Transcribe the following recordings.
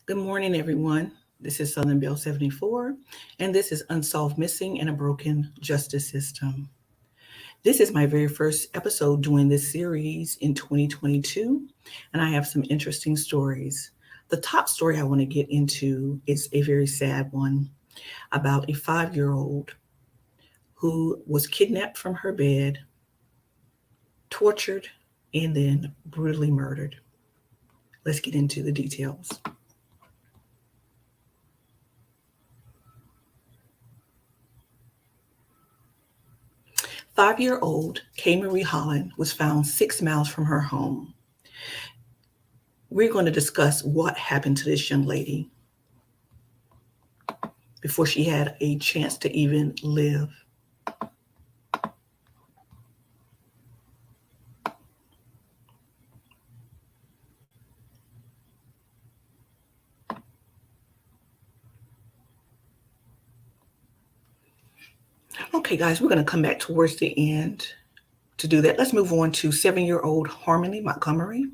Good morning, everyone. This is Southern Belle 74, and this is Unsolved Missing and a Broken Justice System. This is my very first episode doing this series in 2022, and I have some interesting stories. The top story I want to get into is a very sad one about a 5-year-old who was kidnapped from her bed, tortured, and then brutally murdered. Let's get into the details. 5-year-old Kamarie Holland was found 6 miles from her home. We're going to discuss what happened to this young lady before she had a chance to even live. Okay, guys, we're going to come back towards the end to do that. Let's move on to 7-year-old Harmony Montgomery.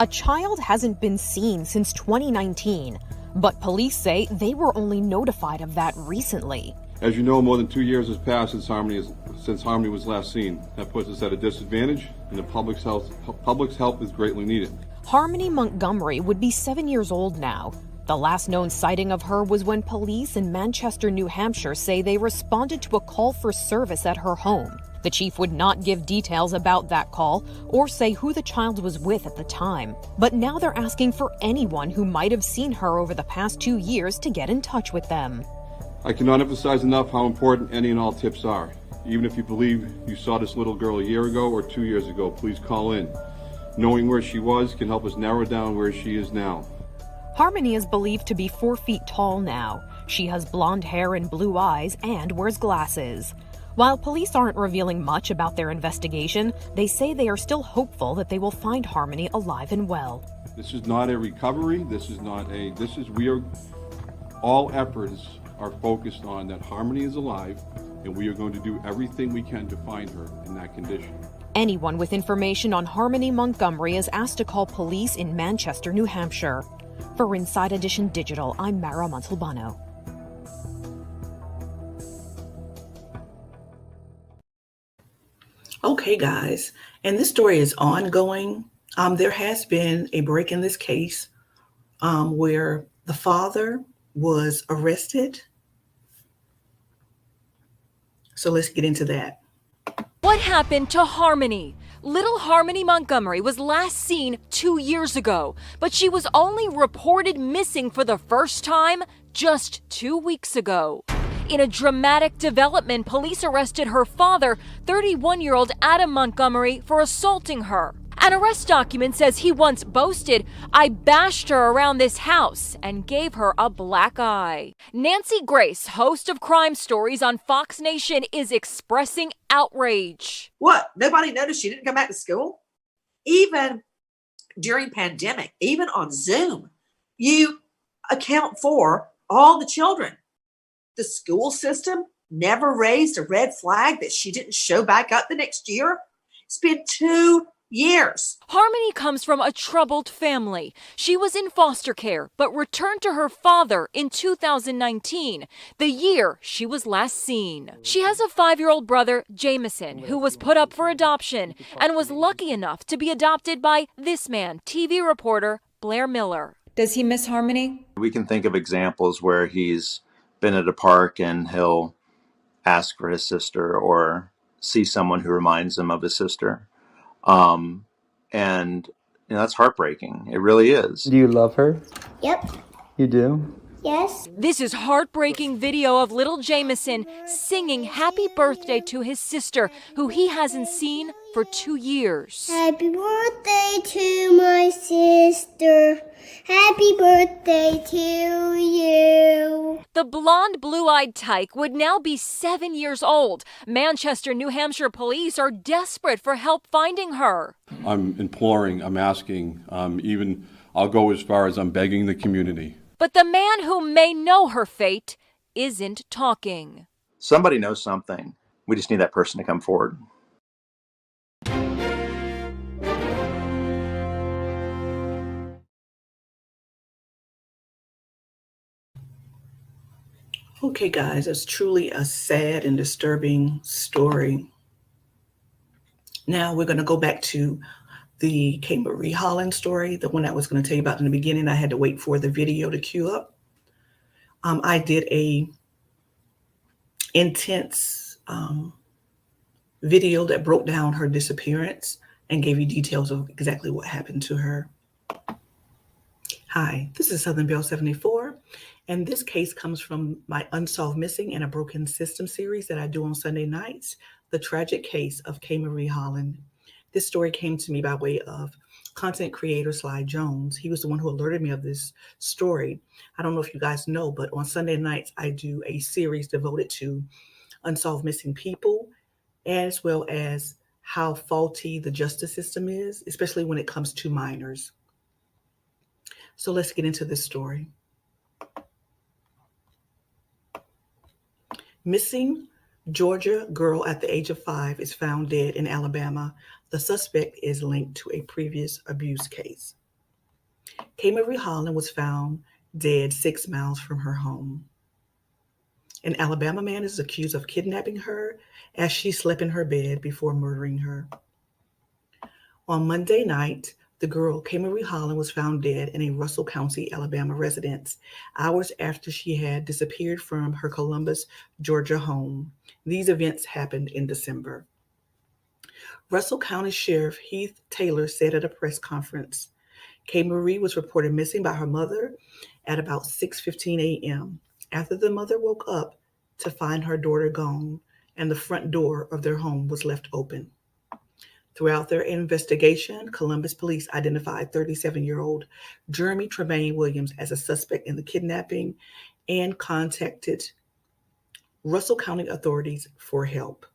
A child hasn't been seen since 2019, but police say they were only notified of that recently. As you know, more than 2 years has passed since Harmony was last seen. That puts us at a disadvantage, and the public's help is greatly needed. Harmony Montgomery would be 7 years old now. The last known sighting of her was when police in Manchester, New Hampshire say they responded to a call for service at her home. The chief would not give details about that call or say who the child was with at the time. But now they're asking for anyone who might have seen her over the past 2 years to get in touch with them. I cannot emphasize enough how important any and all tips are. Even if you believe you saw this little girl a year ago or 2 years ago, please call in. Knowing where she was can help us narrow down where she is now. Harmony is believed to be 4 feet tall now. She has blonde hair and blue eyes and wears glasses. While police aren't revealing much about their investigation, they say they are still hopeful that they will find Harmony alive and well. This is not a recovery. All efforts are focused on that Harmony is alive, and we are going to do everything we can to find her in that condition. Anyone with information on Harmony Montgomery is asked to call police in Manchester, New Hampshire. For Inside Edition Digital, I'm Mara Montalbano. Okay, guys, and this story is ongoing. There has been a break in this case where the father was arrested. So let's get into that. What happened to Harmony? Little Harmony Montgomery was last seen 2 years ago, but she was only reported missing for the first time just 2 weeks ago. In a dramatic development, police arrested her father, 31-year-old Adam Montgomery, for assaulting her. An arrest document says he once boasted, "I bashed her around this house and gave her a black eye." Nancy Grace, host of Crime Stories on Fox Nation, is expressing outrage. What? Nobody noticed she didn't come back to school? Even during pandemic, even on Zoom, you account for all the children. The school system never raised a red flag that she didn't show back up the next year. It's been 2 years. Harmony comes from a troubled family. She was in foster care, but returned to her father in 2019, the year she was last seen. She has a 5-year-old brother, Jameson, who was put up for adoption and was lucky enough to be adopted by this man, TV reporter Blair Miller. Does he miss Harmony? We can think of examples where he's been at a park and he'll ask for his sister or see someone who reminds him of his sister. And that's heartbreaking. It really is. Do you love her? Yep. You do? Yes. This is heartbreaking video of little Jameson singing happy birthday to his sister, who he hasn't seen for 2 years. Happy birthday to my sister. Happy birthday to you. The blonde, blue-eyed tyke would now be 7 years old. Manchester, New Hampshire police are desperate for help finding her. I'm imploring, I'm asking, I'll go as far as I'm begging the community. But the man who may know her fate isn't talking. Somebody knows something. We just need that person to come forward. Okay, guys, it's truly a sad and disturbing story. Now we're going to go back to the Kamarie Holland story, the one I was going to tell you about in the beginning. I had to wait for the video to queue up. I did a intense video that broke down her disappearance and gave you details of exactly what happened to her. Hi, this is Southern Belle 74, and this case comes from my Unsolved Missing and a Broken System series that I do on Sunday nights, the tragic case of Kamarie Holland. This story came to me by way of content creator Sly Jones. He was the one who alerted me of this story. I don't know if you guys know, but on Sunday nights, I do a series devoted to unsolved missing people, as well as how faulty the justice system is, especially when it comes to minors. So let's get into this story. Missing Georgia girl at the age of 5 is found dead in Alabama. The suspect is linked to a previous abuse case. Kamarie Holland was found dead 6 miles from her home. An Alabama man is accused of kidnapping her as she slept in her bed before murdering her. On Monday night, the girl, Kamarie Holland, was found dead in a Russell County, Alabama residence, hours after she had disappeared from her Columbus, Georgia home. These events happened in December. Russell County Sheriff Heath Taylour said at a press conference, Kamarie was reported missing by her mother at about 6:15 a.m. after the mother woke up to find her daughter gone and the front door of their home was left open. Throughout their investigation, Columbus police identified 37-year-old Jeremy Tremaine Williams as a suspect in the kidnapping and contacted Russell County authorities for help.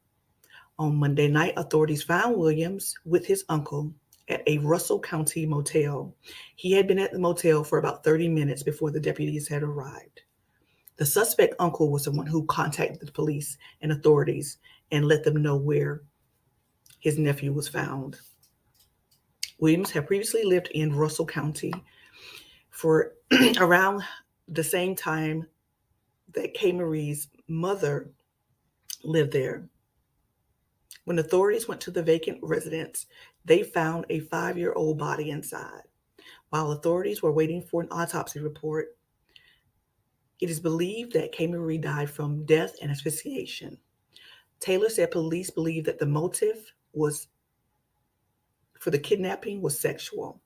On Monday night, authorities found Williams with his uncle at a Russell County motel. He had been at the motel for about 30 minutes before the deputies had arrived. The suspect uncle was the one who contacted the police and authorities and let them know where his nephew was found. Williams had previously lived in Russell County for around the same time that Kamarie's mother lived there. When authorities went to the vacant residence, they found a 5-year-old body inside. While authorities were waiting for an autopsy report, it is believed that Kamarie died from death and asphyxiation. Taylour said police believe that the motive for the kidnapping was sexual.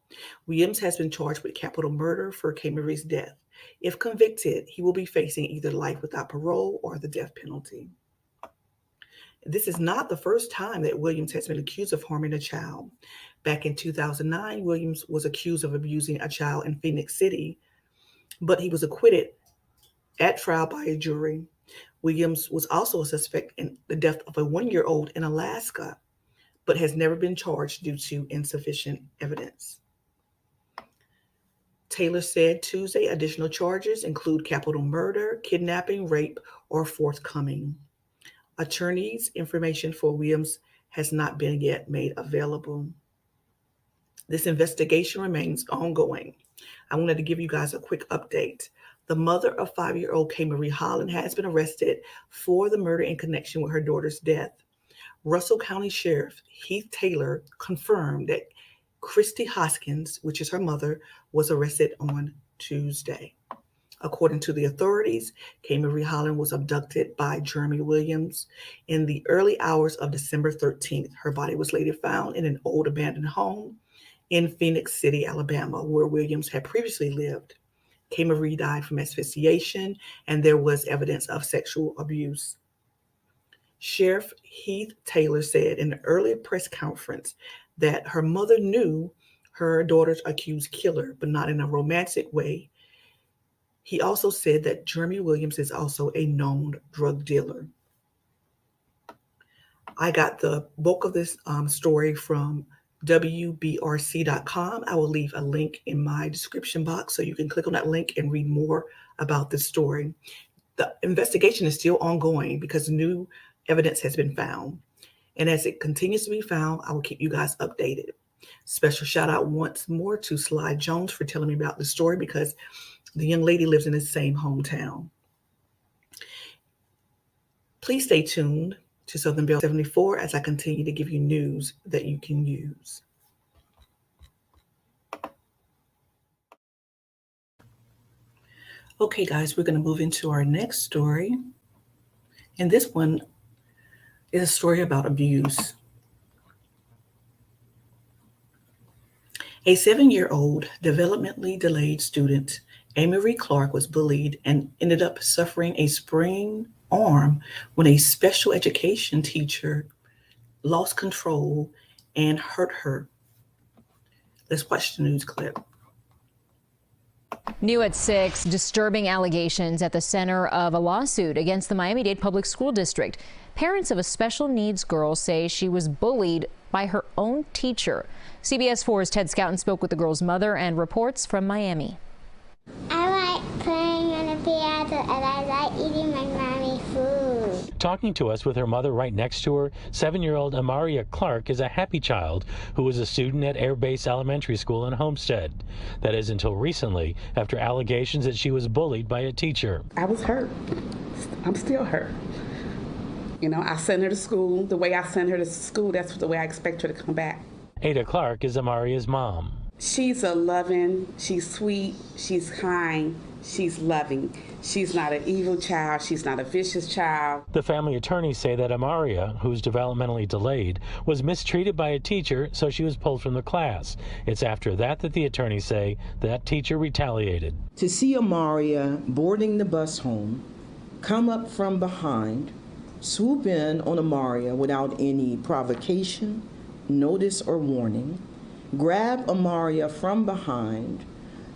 Williams has been charged with capital murder for Kamarie's death. If convicted, he will be facing either life without parole or the death penalty. This is not the first time that Williams has been accused of harming a child. Back in 2009, Williams was accused of abusing a child in Phoenix City, but he was acquitted at trial by a jury. Williams was also a suspect in the death of a 1-year-old in Alaska, but has never been charged due to insufficient evidence. Taylour said Tuesday additional charges include capital murder, kidnapping, rape, or forthcoming. Attorneys' information for Williams has not been yet made available. This investigation remains ongoing. I wanted to give you guys a quick update. The mother of 5-year-old Kamarie Holland has been arrested for the murder in connection with her daughter's death. Russell County Sheriff Heath Taylour confirmed that Christy Hoskins, which is her mother, was arrested on Tuesday. According to the authorities, Kamarie Holland was abducted by Jeremy Williams in the early hours of December 13th. Her body was later found in an old abandoned home in Phoenix City, Alabama, where Williams had previously lived. Kamarie died from asphyxiation, and there was evidence of sexual abuse. Sheriff Heath Taylour said in an earlier press conference that her mother knew her daughter's accused killer, but not in a romantic way. He also said that Jeremy Williams is also a known drug dealer. I got the bulk of this story from WBRC.com. I will leave a link in my description box so you can click on that link and read more about this story. The investigation is still ongoing because new evidence has been found. And as it continues to be found, I will keep you guys updated. Special shout out once more to Sly Jones for telling me about the story because the young lady lives in the same hometown. Please stay tuned to Southern Belle 74 as I continue to give you news that you can use. Okay, guys, we're going to move into our next story. And this one is a story about abuse. A 7-year-old developmentally delayed student, Amaria Clark, was bullied and ended up suffering a sprained arm when a special education teacher lost control and hurt her. Let's watch the news clip. New at 6, disturbing allegations at the center of a lawsuit against the Miami-Dade Public School District. Parents of a special needs girl say she was bullied by her own teacher. CBS 4's Ted Scouten spoke with the girl's mother and reports from Miami. I like playing on the piano and I like eating my mommy food. Talking to us with her mother right next to her, 7-year-old Amaria Clark is a happy child who was a student at Air Base Elementary School in Homestead. That is until recently, after allegations that she was bullied by a teacher. I was hurt. I'm still hurt. You know, I sent her to school. The way I sent her to school, that's the way I expect her to come back. Ada Clark is Amaria's mom. She's a loving, she's sweet, she's kind, she's loving. She's not an evil child. She's not a vicious child. The family attorneys say that Amaria, who's developmentally delayed, was mistreated by a teacher, so she was pulled from the class. It's after that that the attorneys say that teacher retaliated. To see Amaria boarding the bus home, come up from behind, swoop in on Amaria without any provocation, notice, or warning, grab Amaria from behind,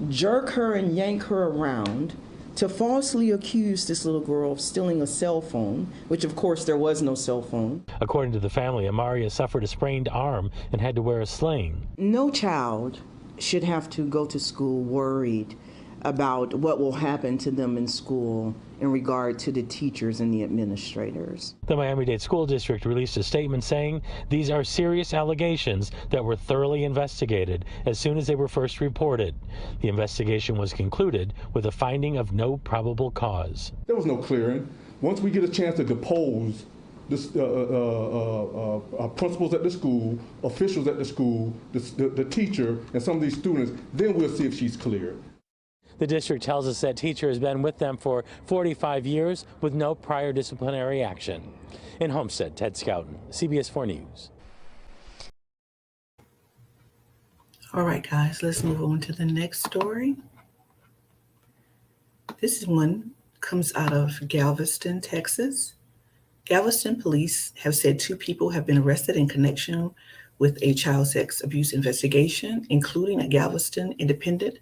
jerk her and yank her around, to falsely accuse this little girl of stealing a cell phone, which of course there was no cell phone. According to the family, Amaria suffered a sprained arm and had to wear a sling. No child should have to go to school worried about what will happen to them in school in regard to the teachers and the administrators. The Miami-Dade School District released a statement saying these are serious allegations that were thoroughly investigated as soon as they were first reported. The investigation was concluded with a finding of no probable cause. There was no clearing. Once we get a chance to depose this, principals at the school, officials at the school, the teacher, and some of these students, then we'll see if she's cleared. The district tells us that teacher has been with them for 45 years with no prior disciplinary action. In Homestead, Ted Scouten, CBS 4 News. All right, guys, let's move on to the next story. This one comes out of Galveston, Texas. Galveston police have said 2 people have been arrested in connection with a child sex abuse investigation, including a Galveston Independent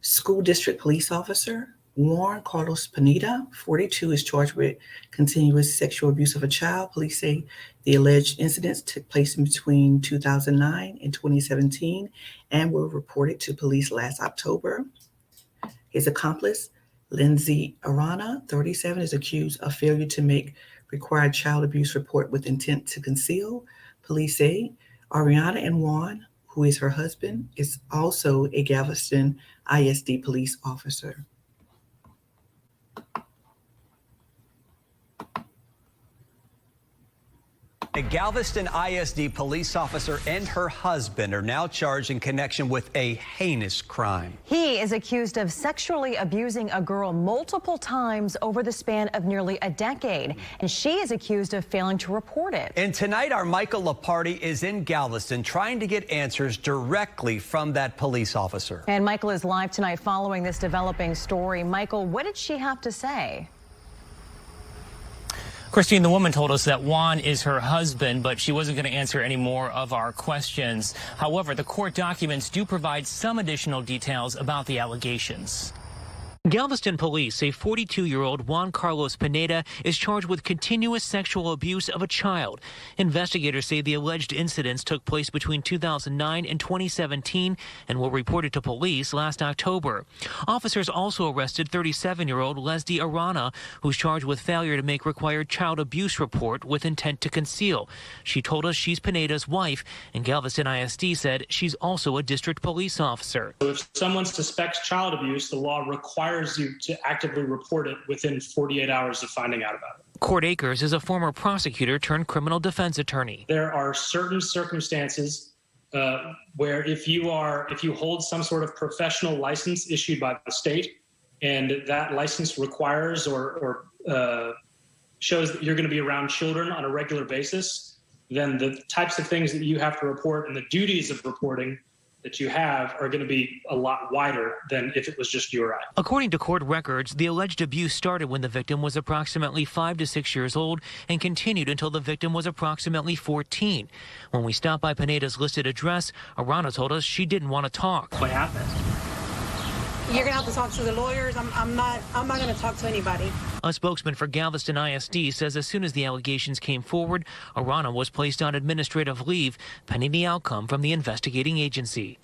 School District police officer. Juan Carlos Pineda, 42, is charged with continuous sexual abuse of a child. Police say the alleged incidents took place between 2009 and 2017 and were reported to police last October. His accomplice, Lindsay Arana, 37, is accused of failure to make required child abuse report with intent to conceal. Police say Ariana and Juan, who is her husband, is also a Galveston ISD police officer. A Galveston ISD police officer and her husband are now charged in connection with a heinous crime. He is accused of sexually abusing a girl multiple times over the span of nearly a decade, and she is accused of failing to report it. And tonight, our Michael Laparty is in Galveston trying to get answers directly from that police officer. And Michael is live tonight following this developing story. Michael, what did she have to say? Christine, the woman told us that Juan is her husband, but she wasn't going to answer any more of our questions. However, the court documents do provide some additional details about the allegations. Galveston police say 42-year-old Juan Carlos Pineda is charged with continuous sexual abuse of a child. Investigators say the alleged incidents took place between 2009 and 2017 and were reported to police last October. Officers also arrested 37-year-old Leslie Arana, who's charged with failure to make required child abuse report with intent to conceal. She told us she's Pineda's wife, and Galveston ISD said she's also a district police officer. So if someone suspects child abuse, the law requires you to actively report it within 48 hours of finding out about it. Court Akers is a former prosecutor turned criminal defense attorney. There are certain circumstances where if you hold some sort of professional license issued by the state, and that license requires or shows that you're going to be around children on a regular basis, then the types of things that you have to report and the duties of reporting that you have are going to be a lot wider than if it was just you or I. According to court records, the alleged abuse started when the victim was approximately 5 to 6 years old and continued until the victim was approximately 14. When we stopped by Pineda's listed address, Arana told us she didn't want to talk. What happened? You're gonna have to talk to the lawyers. I'm not gonna talk to anybody. A spokesman for Galveston ISD says as soon as the allegations came forward, Arana was placed on administrative leave pending the outcome from the investigating agency.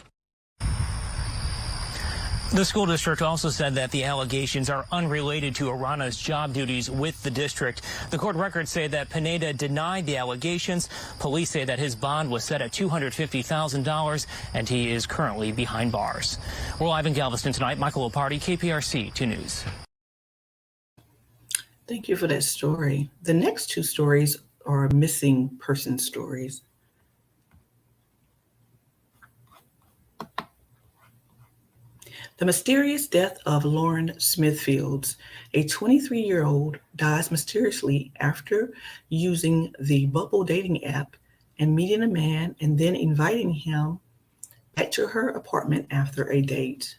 The school district also said that the allegations are unrelated to Arana's job duties with the district. The court records say that Pineda denied the allegations. Police say that his bond was set at $250,000 and he is currently behind bars. We're live in Galveston tonight. Michael Lopardi, KPRC 2 News. Thank you for that story. The next two stories are missing person stories. The mysterious death of Lauren Smithfields, a 23-year-old, dies mysteriously after using the Bumble dating app and meeting a man and then inviting him back to her apartment after a date.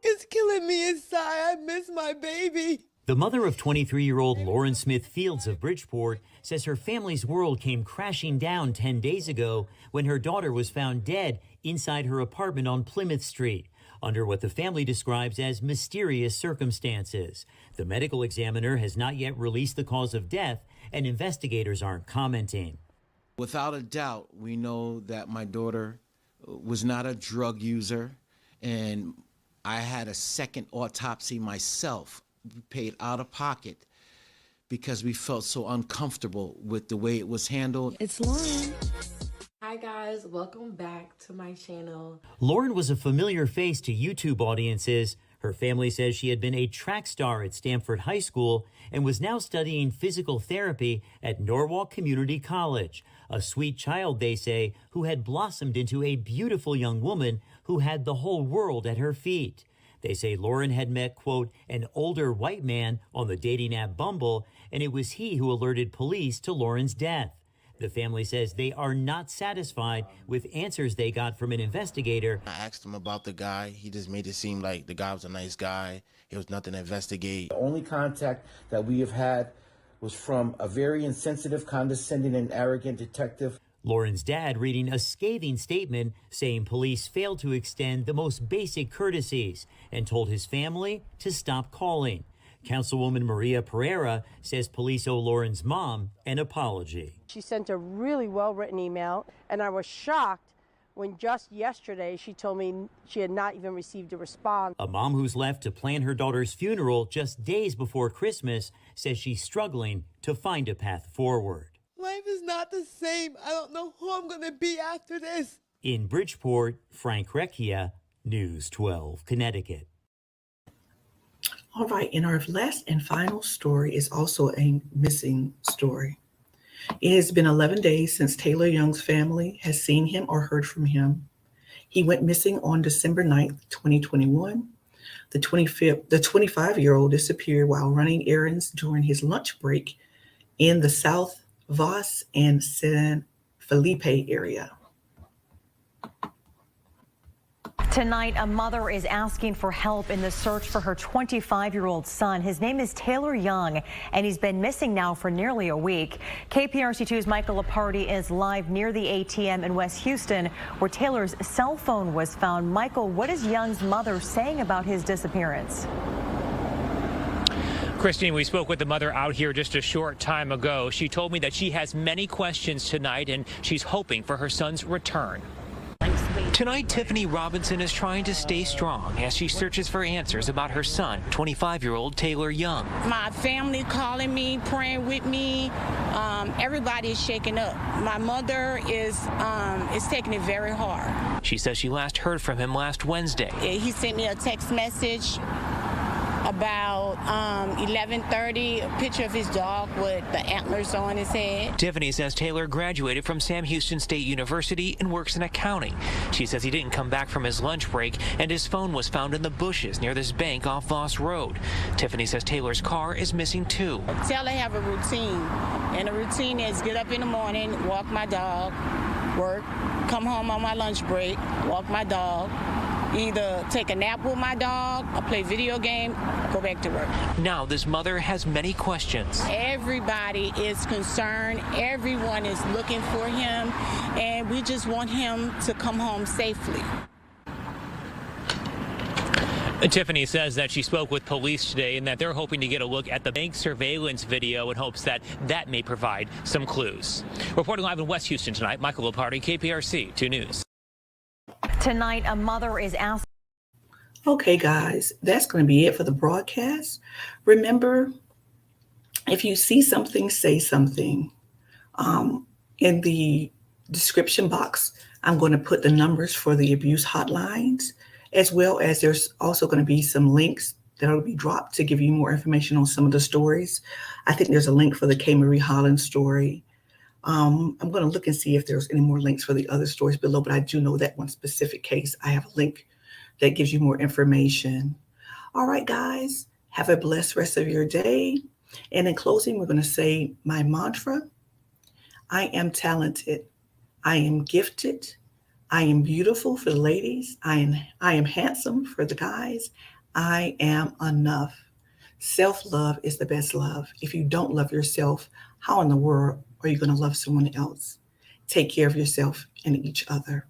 It's killing me inside. I miss my baby. The mother of 23-year-old Lauren Smith Fields of Bridgeport says her family's world came crashing down 10 days ago when her daughter was found dead inside her apartment on Plymouth Street under what the family describes as mysterious circumstances. The medical examiner has not yet released the cause of death, and investigators aren't commenting. Without a doubt, we know that my daughter was not a drug user, and I had a second autopsy myself. We paid out of pocket because we felt so uncomfortable with the way it was handled. It's Lauren. Hi guys, welcome back to my channel. Lauren was a familiar face to YouTube audiences. Her family says she had been a track star at Stanford High School and was now studying physical therapy at Norwalk Community College. A sweet child, they say, who had blossomed into a beautiful young woman who had the whole world at her feet. They say Lauren had met, quote, an older white man on the dating app Bumble, and it was he who alerted police to Lauren's death. The family says they are not satisfied with answers they got from an investigator. I asked him about the guy. He just made it seem like the guy was a nice guy. It was nothing to investigate. The only contact that we have had was from a very insensitive, condescending, and arrogant detective. Lauren's dad reading a scathing statement saying police failed to extend the most basic courtesies and told his family to stop calling. Councilwoman Maria Pereira says police owe Lauren's mom an apology. She sent a really well-written email, and I was shocked when just yesterday she told me she had not even received a response. A mom who's left to plan her daughter's funeral just days before Christmas says she's struggling to find a path forward. Life is not the same. I don't know who I'm going to be after this. In Bridgeport, Frank Recchia, News 12, Connecticut. All right, and our last and final story is also a missing story. It has been 11 days since Taylour Young's family has seen him or heard from him. He went missing on December 9th, 2021. The 25-year-old disappeared while running errands during his lunch break in the South Voss and San Felipe area. Tonight, a mother is asking for help in the search for her 25-year-old son. His name is Taylour Young, and he's been missing now for nearly a week. KPRC2's Michael Lopardi is live near the ATM in West Houston, where Taylor's cell phone was found. Michael, what is Young's mother saying about his disappearance? Christine, we spoke with the mother out here just a short time ago. She told me that she has many questions tonight, and she's hoping for her son's return. Tonight, Tiffany Robinson is trying to stay strong as she searches for answers about her son, 25-year-old Taylour Young. My family calling me, praying with me. Everybody is shaking up. My mother is taking it very hard. She says she last heard from him last Wednesday. He sent me a text message about 11:30, a picture of his dog with the antlers on his head. Tiffany says Taylour graduated from Sam Houston State University and works in accounting. She says he didn't come back from his lunch break, and his phone was found in the bushes near this bank off Voss Road. Tiffany says Taylor's car is missing too. Taylor have a routine, and the routine is get up in the morning, walk my dog, work, come home on my lunch break, walk my dog, either take a nap with my dog or play video game, go back to work. Now this mother has many questions. Everybody is concerned. Everyone is looking for him, and we just want him to come home safely. Tiffany says that she spoke with police today and that they're hoping to get a look at the bank surveillance video in hopes that that may provide some clues. Reporting live in West Houston tonight, Michael Lopardi, KPRC 2 News. Tonight, a mother is asked. Okay, guys, that's going to be it for the broadcast. Remember, if you see something, say something. In the description box, I'm going to put the numbers for the abuse hotlines, as well as there's also going to be some links that will be dropped to give you more information on some of the stories. I think there's a link for the Kamarie Holland story. I'm going to look and see if there's any more links for the other stories below, but I do know that one specific case, I have a link that gives you more information. All right, guys, have a blessed rest of your day. And in closing, we're going to say my mantra. I am talented. I am gifted. I am beautiful for the ladies. I am handsome for the guys. I am enough. Self-love is the best love. If you don't love yourself, how in the world are you going to love someone else? Take care of yourself and each other.